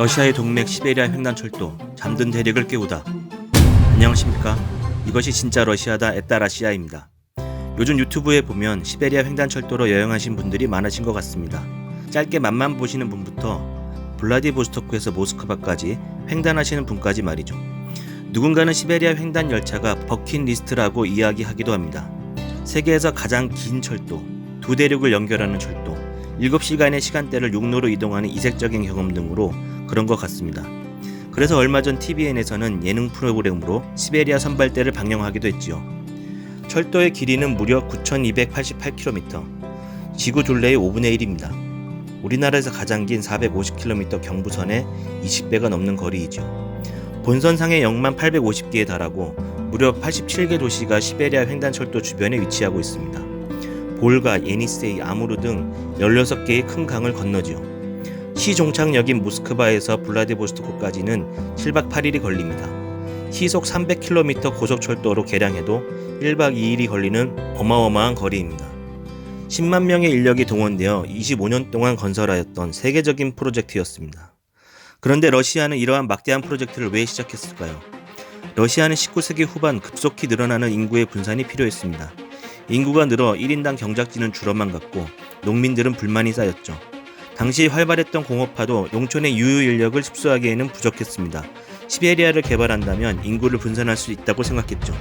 러시아의 동맥 시베리아 횡단철도 잠든 대륙을 깨우다. 안녕하십니까? 이것이 진짜 러시아다 에따라시아입니다. 요즘 유튜브에 보면 시베리아 횡단철도로 여행하신 분들이 많으신 것 같습니다. 짧게 맛만 보시는 분부터 블라디보스토크에서 모스크바까지 횡단하시는 분까지 말이죠. 누군가는 시베리아 횡단 열차가 버킷리스트라고 이야기하기도 합니다. 세계에서 가장 긴 철도, 두 대륙을 연결하는 철도, 7시간의 시간대를 육로로 이동하는 이색적인 경험 등으로 그런 것 같습니다. 그래서 얼마 전 TVN에서는 예능 프로그램으로 시베리아 선발대를 방영하기도 했지요. 철도의 길이는 무려 9,288km, 지구 둘레의 5분의 1입니다. 우리나라에서 가장 긴 450km 경부선의 20배가 넘는 거리이죠. 본선상에 0만 850개에 달하고 무려 87개 도시가 시베리아 횡단철도 주변에 위치하고 있습니다. 볼가, 예니세이, 아무르 등 16개의 큰 강을 건너지요. 시 종착역인 모스크바에서 블라디보스토크까지는 7박 8일이 걸립니다. 시속 300km 고속철도로 개량해도 1박 2일이 걸리는 어마어마한 거리입니다. 10만 명의 인력이 동원되어 25년 동안 건설하였던 세계적인 프로젝트였습니다. 그런데 러시아는 이러한 막대한 프로젝트를 왜 시작했을까요? 러시아는 19세기 후반 급속히 늘어나는 인구의 분산이 필요했습니다. 인구가 늘어 1인당 경작지는 줄어만 갔고 농민들은 불만이 쌓였죠. 당시 활발했던 공업화도 농촌의 유효 인력을 흡수하기에는 부족했습니다. 시베리아를 개발한다면 인구를 분산할 수 있다고 생각했죠.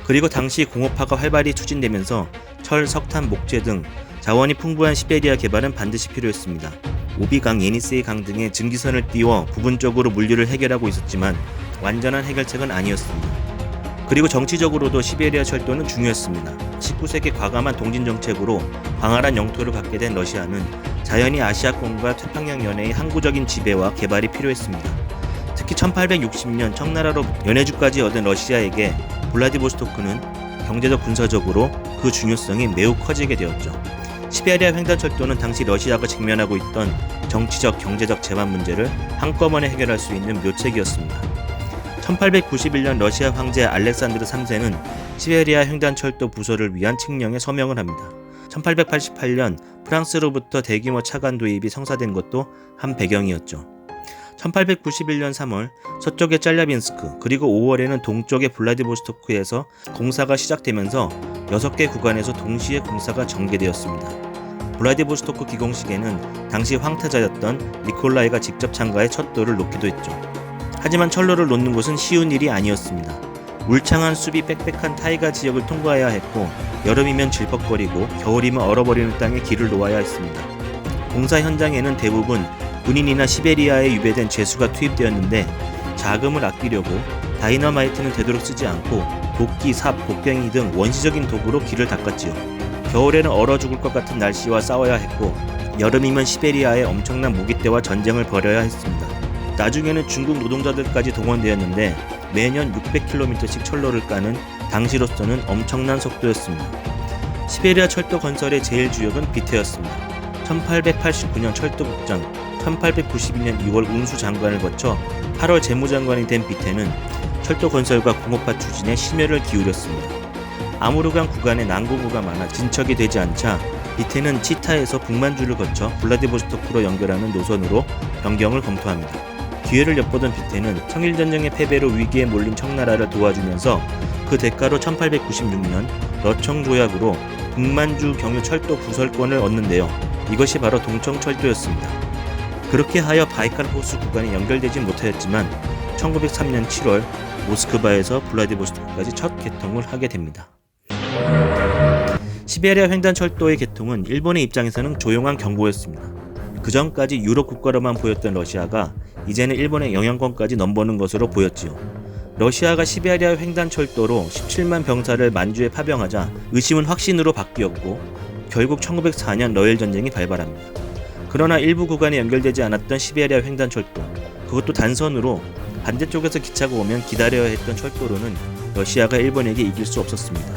그리고 당시 공업화가 활발히 추진되면서 철, 석탄, 목재 등 자원이 풍부한 시베리아 개발은 반드시 필요했습니다. 오비강, 예니세이 강 등의 증기선을 띄워 부분적으로 물류를 해결하고 있었지만 완전한 해결책은 아니었습니다. 그리고 정치적으로도 시베리아 철도는 중요했습니다. 19세기 과감한 동진 정책으로 광활한 영토를 갖게 된 러시아는 자연히 아시아권과 태평양 연해의 항구적인 지배와 개발이 필요했습니다. 특히 1860년 청나라로 연해주까지 얻은 러시아에게 블라디보스토크는 경제적 군사적으로 그 중요성이 매우 커지게 되었죠. 시베리아 횡단철도는 당시 러시아가 직면하고 있던 정치적, 경제적 재반 문제를 한꺼번에 해결할 수 있는 묘책이었습니다. 1891년 러시아 황제 알렉산드르 3세는 시베리아 횡단철도 부설을 위한 칙령에 서명을 합니다. 1888년 프랑스로부터 대규모 차관 도입이 성사된 것도 한 배경이었죠. 1891년 3월 서쪽의 짤랴빈스크 그리고 5월에는 동쪽의 블라디보스토크에서 공사가 시작되면서 6개 구간에서 동시에 공사가 전개되었습니다. 블라디보스토크 기공식에는 당시 황태자였던 니콜라이가 직접 참가해 첫 돌을 놓기도 했죠. 하지만 철로를 놓는 것은 쉬운 일이 아니었습니다. 울창한 숲이 빽빽한 타이가 지역을 통과해야 했고 여름이면 질퍽거리고 겨울이면 얼어버리는 땅에 길을 놓아야 했습니다. 공사 현장에는 대부분 군인이나 시베리아에 유배된 죄수가 투입되었는데 자금을 아끼려고 다이너마이트는 되도록 쓰지 않고 도끼, 삽, 곡괭이 등 원시적인 도구로 길을 닦았지요. 겨울에는 얼어 죽을 것 같은 날씨와 싸워야 했고 여름이면 시베리아에 엄청난 무기대와 전쟁을 벌여야 했습니다. 나중에는 중국 노동자들까지 동원되었는데 매년 600km씩 철로를 까는 당시로서는 엄청난 속도였습니다. 시베리아 철도 건설의 제일 주역은 비테였습니다. 1889년 철도국장, 1892년 2월 운수장관을 거쳐 8월 재무장관이 된 비테는 철도 건설과 공업화 추진에 심혈을 기울였습니다. 아무르강 구간에 난공구가 많아 진척이 되지 않자 비테는 치타에서 북만주를 거쳐 블라디보스토크로 연결하는 노선으로 변경을 검토합니다. 기회를 엿보던 비테는 청일전쟁의 패배로 위기에 몰린 청나라를 도와주면서 그 대가로 1896년 러청조약으로 북만주 경유 철도 부설권을 얻는데요. 이것이 바로 동청철도였습니다. 그렇게 하여 바이칼 호수 구간이 연결되지 못하였지만 1903년 7월 모스크바에서 블라디보스토크까지 첫 개통을 하게 됩니다. 시베리아 횡단철도의 개통은 일본의 입장에서는 조용한 경고였습니다. 그 전까지 유럽 국가로만 보였던 러시아가 이제는 일본의 영향권까지 넘보는 것으로 보였지요. 러시아가 시베리아 횡단철도로 17만 병사를 만주에 파병하자 의심은 확신으로 바뀌었고 결국 1904년 러일 전쟁이 발발합니다. 그러나 일부 구간에 연결되지 않았던 시베리아 횡단철도, 그것도 단선으로 반대쪽에서 기차가 오면 기다려야 했던 철도로는 러시아가 일본에게 이길 수 없었습니다.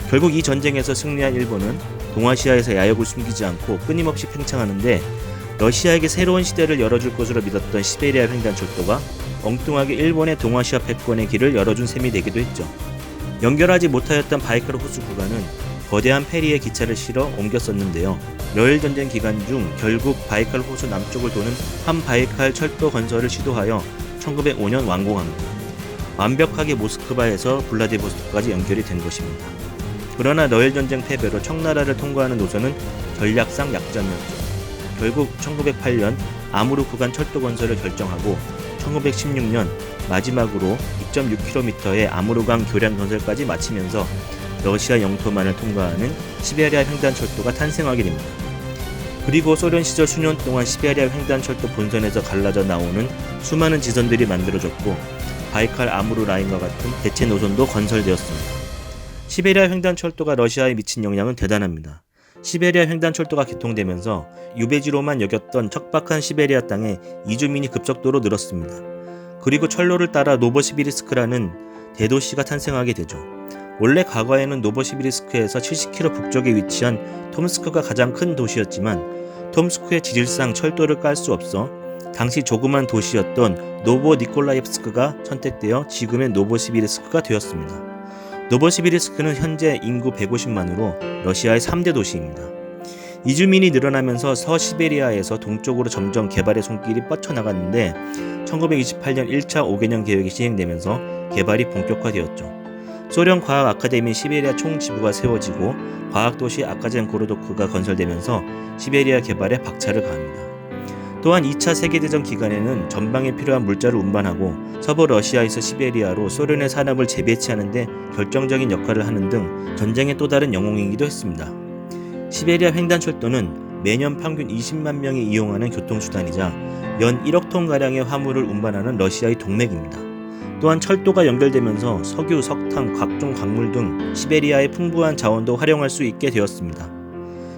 결국 이 전쟁에서 승리한 일본은 동아시아에서 야욕을 숨기지 않고 끊임없이 팽창하는데 러시아에게 새로운 시대를 열어줄 것으로 믿었던 시베리아 횡단철도가 엉뚱하게 일본의 동아시아 패권의 길을 열어준 셈이 되기도 했죠. 연결하지 못하였던 바이칼 호수 구간은 거대한 페리에 기차를 실어 옮겼었는데요. 러일 전쟁 기간 중 결국 바이칼 호수 남쪽을 도는 환바이칼 철도 건설을 시도하여 1905년 완공합니다. 완벽하게 모스크바에서 블라디보스토크까지 연결이 된 것입니다. 그러나 러일 전쟁 패배로 청나라를 통과하는 노선은 전략상 약점이었죠. 결국 1908년 아무르 구간 철도 건설을 결정하고 1916년 마지막으로 2.6km의 아무르강 교량 건설까지 마치면서 러시아 영토만을 통과하는 시베리아 횡단철도가 탄생하게 됩니다. 그리고 소련 시절 수년 동안 시베리아 횡단철도 본선에서 갈라져 나오는 수많은 지선들이 만들어졌고 바이칼 아무르 라인과 같은 대체 노선도 건설되었습니다. 시베리아 횡단철도가 러시아에 미친 영향은 대단합니다. 시베리아 횡단철도가 개통되면서 유배지로만 여겼던 척박한 시베리아 땅에 이주민이 급속도로 늘었습니다. 그리고 철로를 따라 노보시비리스크라는 대도시가 탄생하게 되죠. 원래 과거에는 노보시비리스크에서 70km 북쪽에 위치한 톰스크가 가장 큰 도시였지만 톰스크의 지질상 철도를 깔 수 없어 당시 조그만 도시였던 노보니콜라옙스크가 선택되어 지금의 노보시비리스크가 되었습니다. 노보시비리스크는 현재 인구 150만으로 러시아의 3대 도시입니다. 이주민이 늘어나면서 서시베리아에서 동쪽으로 점점 개발의 손길이 뻗쳐나갔는데 1928년 1차 5개년 계획이 시행되면서 개발이 본격화되었죠. 소련 과학 아카데미 시베리아 총지부가 세워지고 과학도시 아카젠고르도크가 건설되면서 시베리아 개발에 박차를 가합니다. 또한 2차 세계대전 기간에는 전방에 필요한 물자를 운반하고 서부 러시아에서 시베리아로 소련의 산업을 재배치하는 데 결정적인 역할을 하는 등 전쟁의 또 다른 영웅이기도 했습니다. 시베리아 횡단철도는 매년 평균 20만 명이 이용하는 교통수단이자 연 1억 톤가량의 화물을 운반하는 러시아의 동맥입니다. 또한 철도가 연결되면서 석유, 석탄, 각종 광물 등 시베리아의 풍부한 자원도 활용할 수 있게 되었습니다.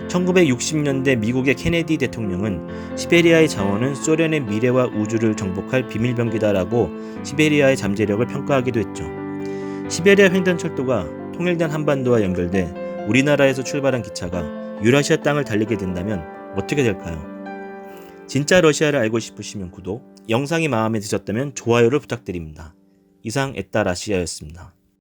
1960년대 미국의 케네디 대통령은 시베리아의 자원은 소련의 미래와 우주를 정복할 비밀병기다라고 시베리아의 잠재력을 평가하기도 했죠. 시베리아 횡단철도가 통일된 한반도와 연결돼 우리나라에서 출발한 기차가 유라시아 땅을 달리게 된다면 어떻게 될까요? 진짜 러시아를 알고 싶으시면 구독, 영상이 마음에 드셨다면 좋아요를 부탁드립니다. 이상 에따라시아였습니다.